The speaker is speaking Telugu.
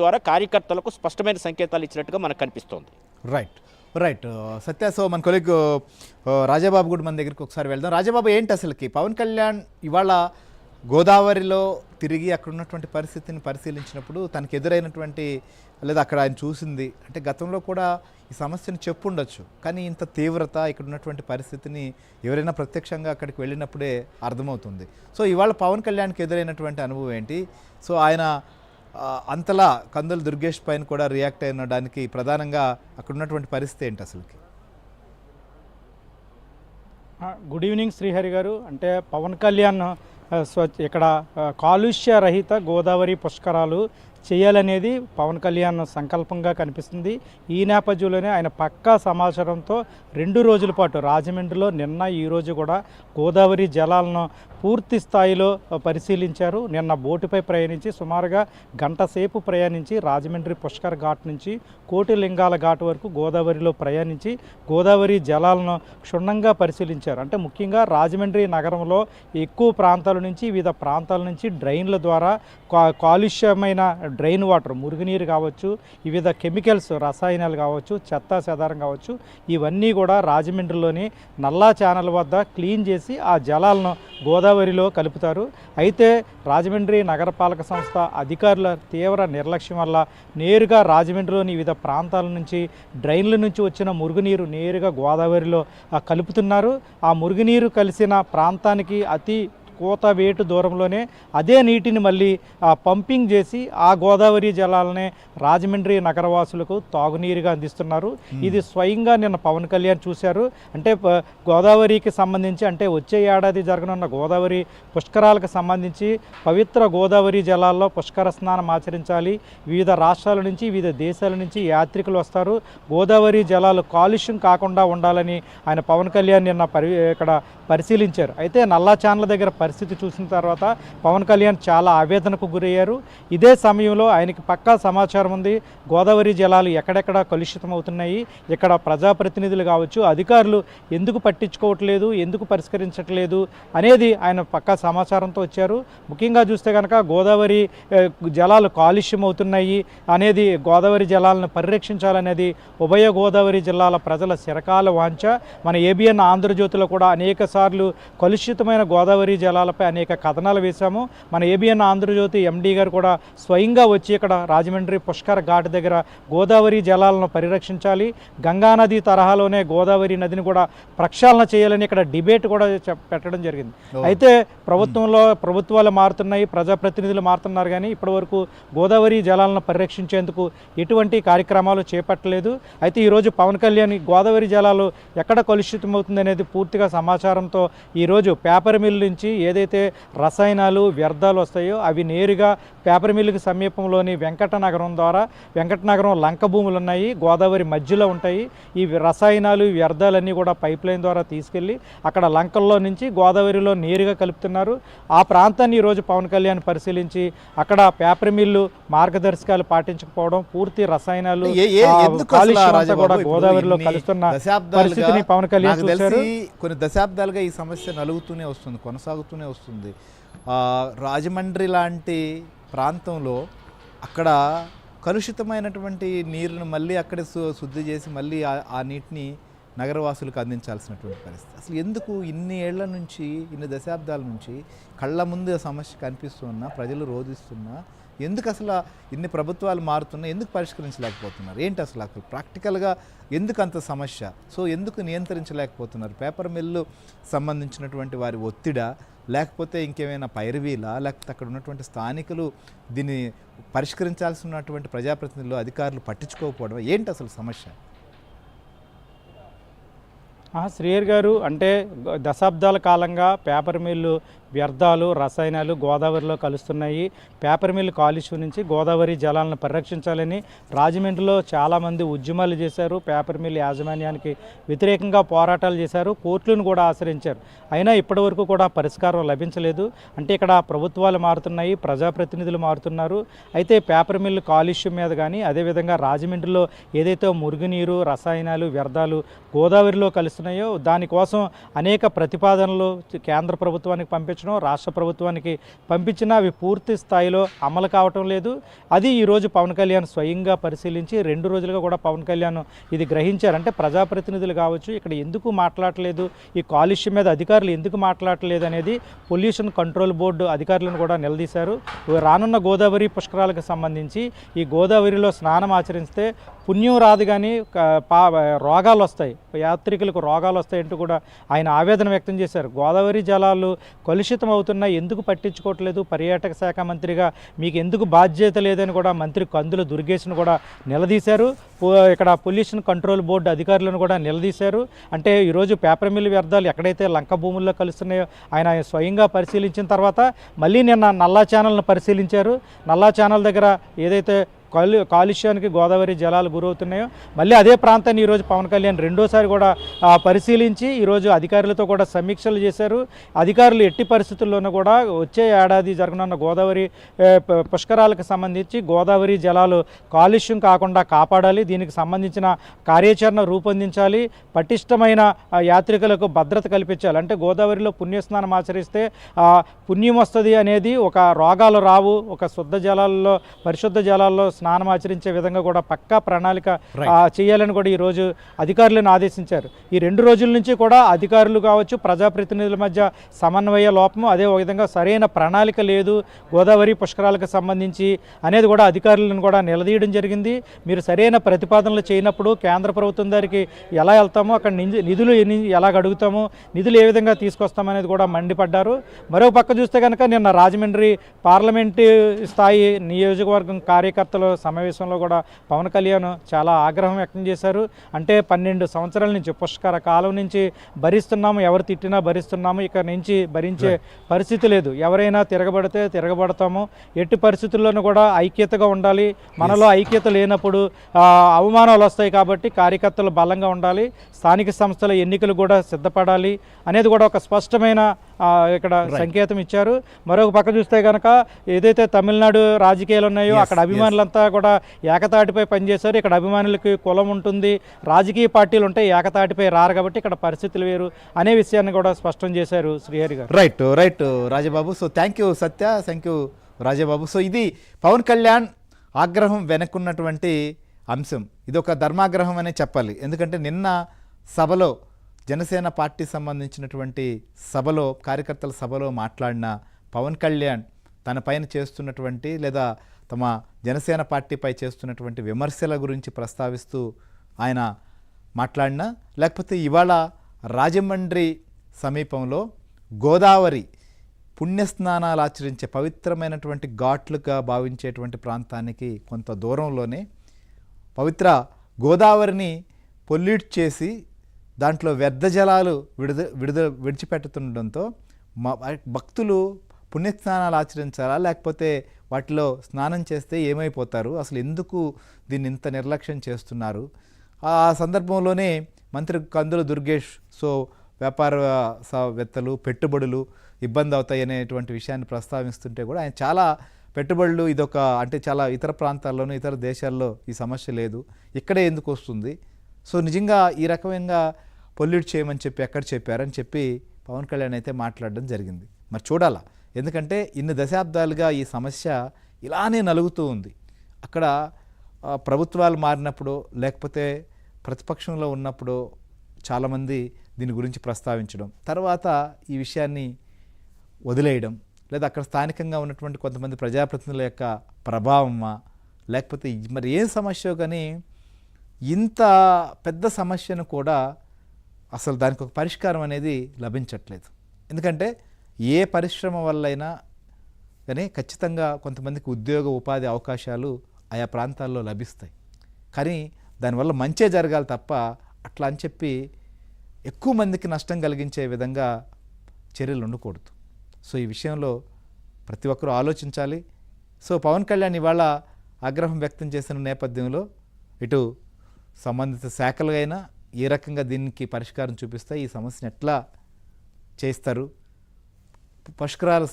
ద్వారా కార్యకర్తలకు స్పష్టమైన సంకేతాలు ఇచ్చినట్టుగా మనకు కనిపిస్తోంది. రైట్ రైట్ సత్య, సో మన కొలీగ్ రాజాబాబు కూడా మన దగ్గరికి ఒకసారి వెళ్దాం. రాజాబాబు, ఏంటి అసలుకి పవన్ కళ్యాణ్ ఇవాళ గోదావరిలో తిరిగి అక్కడ ఉన్నటువంటి పరిస్థితిని పరిశీలించినప్పుడు తనకు ఎదురైనటువంటి లేదా అక్కడ ఆయన చూసింది అంటే గతంలో కూడా ఈ సమస్యను చెప్పుండొచ్చు, కానీ ఇంత తీవ్రత ఇక్కడ ఉన్నటువంటి పరిస్థితిని ఎవరైనా ప్రత్యక్షంగా అక్కడికి వెళ్ళినప్పుడే అర్థమవుతుంది. సో ఇవాళ పవన్ కళ్యాణ్కి ఎదురైనటువంటి అనుభవం ఏంటి? సో ఆయన అంతలా కందుల దుర్గేష్ పైన కూడా రియాక్ట్ అయినడానికి ప్రధానంగా అక్కడ ఉన్నటువంటి పరిస్థితి ఏంటి అసలుకి? గుడ్ ఈవినింగ్ శ్రీహరి గారు. అంటే పవన్ కళ్యాణ్ ఇక్కడ కాలుష్య రహిత గోదావరి పుష్కరాలు చేయాలనేది పవన్ కళ్యాణ్ సంకల్పంగా కనిపిస్తుంది. ఈ నేపథ్యంలోనే ఆయన పక్కా సమాచారంతో 2 రోజుల పాటు రాజమండ్రిలో నిన్న ఈరోజు కూడా గోదావరి జలాలను పూర్తి స్థాయిలో పరిశీలించారు. నిన్న బోటుపై ప్రయాణించి సుమారుగా గంట సేపు ప్రయాణించి రాజమండ్రి పుష్కర్ ఘాట్ నుంచి కోటిలింగాల ఘాట్ వరకు గోదావరిలో ప్రయాణించి గోదావరి జలాలను క్షుణ్ణంగా పరిశీలించారు. అంటే ముఖ్యంగా రాజమండ్రి నగరంలో ఎక్కువ ప్రాంతాల నుంచి వివిధ ప్రాంతాల నుంచి డ్రైన్ల ద్వారా కాలుష్యమైన డ్రైన్ వాటర్, మురుగునీరు కావచ్చు, వివిధ కెమికల్స్, రసాయనాలు కావచ్చు, చెత్త చెదారం కావచ్చు, ఇవన్నీ కూడా రాజమండ్రిలోని నల్లా ఛానల్ వద్ద క్లీన్ చేసి ఆ జలాలను గోదావరిలో కలుపుతారు. అయితే రాజమండ్రి నగరపాలక సంస్థ అధికారుల తీవ్ర నిర్లక్ష్యం వల్ల నేరుగా రాజమండ్రిలోని వివిధ ప్రాంతాల నుంచి డ్రైన్ల నుంచి వచ్చిన మురుగునీరు నేరుగా గోదావరిలో కలుపుతున్నారు. ఆ మురుగునీరు కలిసిన ప్రాంతానికి అతి కోత వేటు దూరంలోనే అదే నీటిని మళ్ళీ పంపింగ్ చేసి ఆ గోదావరి జలాలనే రాజమండ్రి నగరవాసులకు తాగునీరుగా అందిస్తున్నారు. ఇది స్వయంగా నిన్న పవన్ కళ్యాణ్ చూశారు. అంటే గోదావరికి సంబంధించి అంటే వచ్చే ఏడాది జరగనున్న గోదావరి పుష్కరాలకు సంబంధించి పవిత్ర గోదావరి జలాల్లో పుష్కర స్నానం ఆచరించాలి. వివిధ రాష్ట్రాల నుంచి వివిధ దేశాల నుంచి యాత్రికులు వస్తారు. గోదావరి జలాలు కాలుష్యం కాకుండా ఉండాలని ఆయన పవన్ కళ్యాణ్ నిన్న ఇక్కడ పరిశీలించారు. అయితే నల్లా ఛానల్ దగ్గర పరిస్థితి చూసిన తర్వాత పవన్ కళ్యాణ్ చాలా ఆవేదనకు గురయ్యారు. ఇదే సమయంలో ఆయనకి పక్కా సమాచారం ఉంది, గోదావరి జలాలు ఎక్కడెక్కడ కలుషితం అవుతున్నాయి, ఇక్కడ ప్రజాప్రతినిధులు కావచ్చు, అధికారులు ఎందుకు పట్టించుకోవట్లేదు, ఎందుకు పరిష్కరించట్లేదు అనేది ఆయన పక్కా సమాచారంతో వచ్చారు. ముఖ్యంగా చూస్తే కనుక గోదావరి జలాలు కాలుష్యం అవుతున్నాయి అనేది, గోదావరి జలాలను పరిరక్షించాలనేది ఉభయ గోదావరి జిల్లాల ప్రజల చిరకాల వాంఛ. మన ఏబిఎన్ ఆంధ్రజ్యోతిలో కూడా అనేక సార్లు కలుషితమైన గోదావరి జలాలపై అనేక కథనాలు వేశాము. మన ఏబిఎన్ ఆంధ్రజ్యోతి ఎండీ గారు కూడా స్వయంగా వచ్చి ఇక్కడ రాజమండ్రి పుష్కర్ ఘాట్ దగ్గర గోదావరి జలాలను పరిరక్షించాలి, గంగానది తరహాలోనే గోదావరి నదిని కూడా ప్రక్షాళన చేయాలని ఇక్కడ డిబేట్ కూడా పెట్టడం జరిగింది. అయితే ప్రభుత్వాలు మారుతున్నాయి, ప్రజాప్రతినిధులు మారుతున్నారు, కానీ ఇప్పటివరకు గోదావరి జలాలను పరిరక్షించేందుకు ఎటువంటి కార్యక్రమాలు చేపట్టలేదు. అయితే ఈరోజు పవన్ కళ్యాణ్ గోదావరి జలాలు ఎక్కడ కలుషితమవుతుంది అనేది పూర్తిగా సమాచారంతో ఈరోజు పేపర్ మిల్ నుంచి ఏదైతే రసాయనాలు వ్యర్థాలు వస్తాయో అవి నేరుగా పేపర్ మిల్లుకి సమీపంలోని వెంకటనగరం ద్వారా, వెంకటనగరం లంక భూములు ఉన్నాయి, గోదావరి మధ్యలో ఉంటాయి. ఈ రసాయనాలు వ్యర్థాలన్నీ కూడా పైప్ లైన్ ద్వారా తీసుకెళ్ళి అక్కడ లంకల్లో నుంచి గోదావరిలో నేరుగా కలుపుతున్నారు. ఆ ప్రాంతాన్ని ఈరోజు పవన్ కళ్యాణ్ పరిశీలించి అక్కడ పేపర్ మిల్లు మార్గదర్శకాలు పాటించకపోవడం, పూర్తి రసాయనాలు కూడా గోదావరిలో కలుస్తున్న పరిస్థితిని పవన్ కళ్యాణ్ చూశారు. కొన్ని దశాబ్దాలుగా ఈ సమస్య నలుగుతూనే వస్తుంది, కొనసాగుతూనే వస్తుంది. రాజమండ్రి లాంటి ప్రాంతంలో అక్కడ కలుషితమైనటువంటి నీరును మళ్ళీ అక్కడే శుద్ధి చేసి మళ్ళీ ఆ నీటిని నగరవాసులకు అందించాల్సినటువంటి పరిస్థితి. అసలు ఎందుకు ఇన్ని ఏళ్ల నుంచి, ఇన్ని దశాబ్దాల నుంచి కళ్ళ ముందు సమస్య కనిపిస్తున్నా, ప్రజలు రోధిస్తున్నా, ఎందుకు అసలు ఇన్ని ప్రభుత్వాలు మారుతున్నా ఎందుకు పరిష్కరించలేకపోతున్నారు? ఏంటి అసలు అక్కడ ప్రాక్టికల్గా ఎందుకు అంత సమస్య? సో ఎందుకు నియంత్రించలేకపోతున్నారు? పేపర్ మిల్లు సంబంధించినటువంటి వారి ఒత్తిడా, లేకపోతే ఇంకేమైనా పైరవీలా, లేకపోతే అక్కడ ఉన్నటువంటి స్థానికులు దీన్ని పరిష్కరించాల్సినటువంటి ప్రజాప్రతినిధులు, అధికారులు పట్టించుకోకపోవడం, ఏంటి అసలు సమస్య? శ్రీహరి గారు, అంటే దశాబ్దాల కాలంగా పేపర్ మిల్లు వ్యర్థాలు, రసాయనాలు గోదావరిలో కలుస్తున్నాయి. పేపర్ మిల్ కాలుష్యం నుంచి గోదావరి జలాలను పరిరక్షించాలని రాజమండ్రిలో చాలామంది ఉద్యమాలు చేశారు. పేపర్ మిల్ యాజమాన్యానికి వ్యతిరేకంగా పోరాటాలు చేశారు, కోర్టులను కూడా ఆశ్రయించారు. అయినా ఇప్పటివరకు కూడా పరిష్కారం లభించలేదు. అంటే ఇక్కడ ప్రభుత్వాలు మారుతున్నాయి, ప్రజాప్రతినిధులు మారుతున్నారు. అయితే పేపర్ మిల్ కాలుష్యం మీద కానీ, అదేవిధంగా రాజమండ్రిలో ఏదైతే మురుగునీరు, రసాయనాలు, వ్యర్థాలు గోదావరిలో కలుస్తున్నాయో దానికోసం అనేక ప్రతిపాదనలు కేంద్ర ప్రభుత్వానికి పంపించడం తీసుకొచ్చడం, రాష్ట్ర ప్రభుత్వానికి పంపించినా అవి పూర్తి స్థాయిలో అమలు కావటం లేదు. అది ఈరోజు పవన్ కళ్యాణ్ స్వయంగా పరిశీలించి 2 రోజులుగా కూడా పవన్ కళ్యాణ్ ఇది గ్రహించారు. అంటే ప్రజాప్రతినిధులు కావచ్చు, ఇక్కడ ఎందుకు మాట్లాడలేదు, ఈ కాలుష్యం మీద అధికారులు ఎందుకు మాట్లాడలేదు అనేది పొల్యూషన్ కంట్రోల్ బోర్డు అధికారులను కూడా నిలదీశారు. రానున్న గోదావరి పుష్కరాలకు సంబంధించి ఈ గోదావరిలో స్నానం ఆచరిస్తే పుణ్యం రాదు కానీ రోగాలు వస్తాయి, యాత్రికులకు రోగాలు వస్తాయంటూ కూడా ఆయన ఆవేదన వ్యక్తం చేశారు. గోదావరి జలాలు కలుషితం అవుతున్నాయి, ఎందుకు పట్టించుకోవట్లేదు, పర్యాటక శాఖ మంత్రిగా మీకు ఎందుకు బాధ్యత లేదని కూడా మంత్రి కందుల దుర్గేష్ను కూడా నిలదీశారు. ఇక్కడ పొల్యూషన్ కంట్రోల్ బోర్డు అధికారులను కూడా నిలదీశారు. అంటే ఈరోజు పేపర్ మిల్ వ్యర్థాలు ఎక్కడైతే లంక భూముల్లో కలుస్తున్నాయో ఆయన స్వయంగా పరిశీలించిన తర్వాత మళ్ళీ నిన్న నల్లా ఛానల్ను పరిశీలించారు. నల్లా ఛానల్ దగ్గర ఏదైతే కాలుష్యానికి గోదావరి జలాలు గురవుతున్నాయో మళ్ళీ అదే ప్రాంతాన్ని ఈరోజు పవన్ కళ్యాణ్ రెండోసారి కూడా పరిశీలించి ఈరోజు అధికారులతో కూడా సమీక్షలు చేశారు. అధికారులు ఎట్టి పరిస్థితుల్లోనూ కూడా వచ్చే ఏడాది జరగనున్న గోదావరి పుష్కరాలకు సంబంధించి గోదావరి జలాలు కాలుష్యం కాకుండా కాపాడాలి, దీనికి సంబంధించిన కార్యాచరణ రూపొందించాలి, పటిష్టమైన యాత్రికులకు భద్రత కల్పించాలి. అంటే గోదావరిలో పుణ్యస్నానం ఆచరిస్తే పుణ్యం వస్తుంది అనేది, ఒక రోగాలు రావు, ఒక శుద్ధ జలాల్లో పరిశుద్ధ జలాల్లో స్నానం ఆచరించే విధంగా కూడా పక్కా ప్రణాళిక చేయాలని కూడా ఈరోజు అధికారులను ఆదేశించారు. ఈ 2 రోజుల నుంచి కూడా అధికారులు కావచ్చు, ప్రజాప్రతినిధుల మధ్య సమన్వయ లోపము, అదే విధంగా సరైన ప్రణాళిక లేదు గోదావరి పుష్కరాలకు సంబంధించి అనేది కూడా అధికారులను కూడా నిలదీయడం జరిగింది. మీరు సరైన ప్రతిపాదనలు చేయనప్పుడు కేంద్ర ప్రభుత్వం దగ్గరికి ఎలా వెళ్తామో, అక్కడ నిధులు ఎలా అడుగుతామో, నిధులు ఏ విధంగా తీసుకొస్తామనేది కూడా మండిపడ్డారు. మరో పక్క చూస్తే కనుక నిన్న రాజమండ్రి పార్లమెంటు స్థాయి నియోజకవర్గం కార్యకర్తల సమావేశంలో కూడా పవన్ కళ్యాణ్ చాలా ఆగ్రహం వ్యక్తం చేశారు. అంటే 12 సంవత్సరాల నుంచి పుష్కర కాలం నుంచి భరిస్తున్నాము, ఎవరు తిట్టినా భరిస్తున్నాము, ఇక నుంచి భరించే పరిస్థితి లేదు, ఎవరైనా తిరగబడితే తిరగబడతాము, ఎట్టి పరిస్థితుల్లోనూ కూడా ఐక్యతగా ఉండాలి, మనలో ఐక్యత లేనప్పుడు అవమానాలు వస్తాయి, కాబట్టి కార్యకర్తలు బలంగా ఉండాలి, స్థానిక సంస్థల ఎన్నికలు కూడా సిద్ధపడాలి అనేది కూడా ఒక స్పష్టమైన ఇక్కడ సంకేతం ఇచ్చారు. మరొక పక్క చూస్తే కనుక ఏదైతే తమిళనాడు రాజకీయాలు ఉన్నాయో అక్కడ అభిమానులంతా కూడా ఏకతాటిపై పనిచేశారు. ఇక్కడ అభిమానులకి కులం ఉంటుంది, రాజకీయ పార్టీలు ఉంటాయి, ఏకతాటిపై రారు, కాబట్టి ఇక్కడ పరిస్థితులు వేరు అనే విషయాన్ని కూడా స్పష్టం చేశారు శ్రీహరి గారు. Right Rajababu. So thank you Satya, thank you Rajababu. So ఇది పవన్ కళ్యాణ్ ఆగ్రహం వెనక్కున్నటువంటి అంశం. ఇది ఒక ధర్మాగ్రహం అనే చెప్పాలి. ఎందుకంటే నిన్న సభలో జనసేన పార్టీ సంబంధించినటువంటి సభలో, కార్యకర్తల సభలో మాట్లాడిన పవన్ కళ్యాణ్ తన పైన చేస్తున్నటువంటి లేదా తమ జనసేన పార్టీపై చేస్తున్నటువంటి విమర్శల గురించి ప్రస్తావిస్తూ ఆయన మాట్లాడినా, లేకపోతే ఇవాళ రాజమండ్రి సమీపంలో గోదావరి పుణ్యస్నానాలు ఆచరించే పవిత్రమైనటువంటి ఘాట్లుగా భావించేటువంటి ప్రాంతానికి కొంత దూరంలోనే పవిత్ర గోదావరిని పొల్యూట్ చేసి దాంట్లో వ్యర్థ జలాలు విడిచిపెట్టుతుండడంతో భక్తులు పుణ్యస్నానాలు ఆచరించాలా, లేకపోతే వాటిలో స్నానం చేస్తే ఏమైపోతారు, అసలు ఎందుకు దీన్ని ఇంత నిర్లక్ష్యం చేస్తున్నారు. ఆ సందర్భంలోనే మంత్రి కందుల దుర్గేష్ సో వ్యాపారవేత్తలు పెట్టుబడులు ఇబ్బంది అవుతాయి అనేటువంటి విషయాన్ని ప్రస్తావిస్తుంటే కూడా ఆయన చాలా పెట్టుబడులు ఇదొక అంటే చాలా ఇతర ప్రాంతాల్లోనూ ఇతర దేశాల్లో ఈ సమస్య లేదు, ఇక్కడే ఎందుకు వస్తుంది, సో నిజంగా ఈ రకమైన పొల్యూట్ చేయమని చెప్పి ఎక్కడ చెప్పారని చెప్పి పవన్ కళ్యాణ్ అయితే మాట్లాడడం జరిగింది. మరి చూడాలా, ఎందుకంటే ఇన్ని దశాబ్దాలుగా ఈ సమస్య ఇలానే నలుగుతూ ఉంది. అక్కడ ప్రభుత్వాలు మారినప్పుడు లేకపోతే ప్రతిపక్షంలో ఉన్నప్పుడు చాలామంది దీని గురించి ప్రస్తావించడం, తర్వాత ఈ విషయాన్ని వదిలేయడం, లేదా అక్కడ స్థానికంగా ఉన్నటువంటి కొంతమంది ప్రజాప్రతినిధుల యొక్క ప్రభావమా, లేకపోతే మరి ఏం సమస్య కానీ ఇంత పెద్ద సమస్యను కూడా అసలు దానికి ఒక పరిష్కారం అనేది లభించట్లేదు. ఎందుకంటే ఏ పరిశ్రమ వల్లైనా కానీ ఖచ్చితంగా కొంతమందికి ఉద్యోగ ఉపాధి అవకాశాలు ఆయా ప్రాంతాల్లో లభిస్తాయి, కానీ దానివల్ల మంచే జరగాలి తప్ప అట్లా అని చెప్పి ఎక్కువ మందికి నష్టం కలిగించే విధంగా చర్యలు ఉండకూడదు. సో ఈ విషయంలో ప్రతి ఒక్కరూ ఆలోచించాలి. సో పవన్ కళ్యాణ్ ఇవాళ ఆగ్రహం వ్యక్తం చేసిన నేపథ్యంలో ఇటు సంబంధిత శాఖలుగైనా ఏ రకంగా దీనికి పరిష్కారం చూపిస్తాయి, ఈ సమస్యను ఎట్లా చేస్తారు, పుష్కరాలు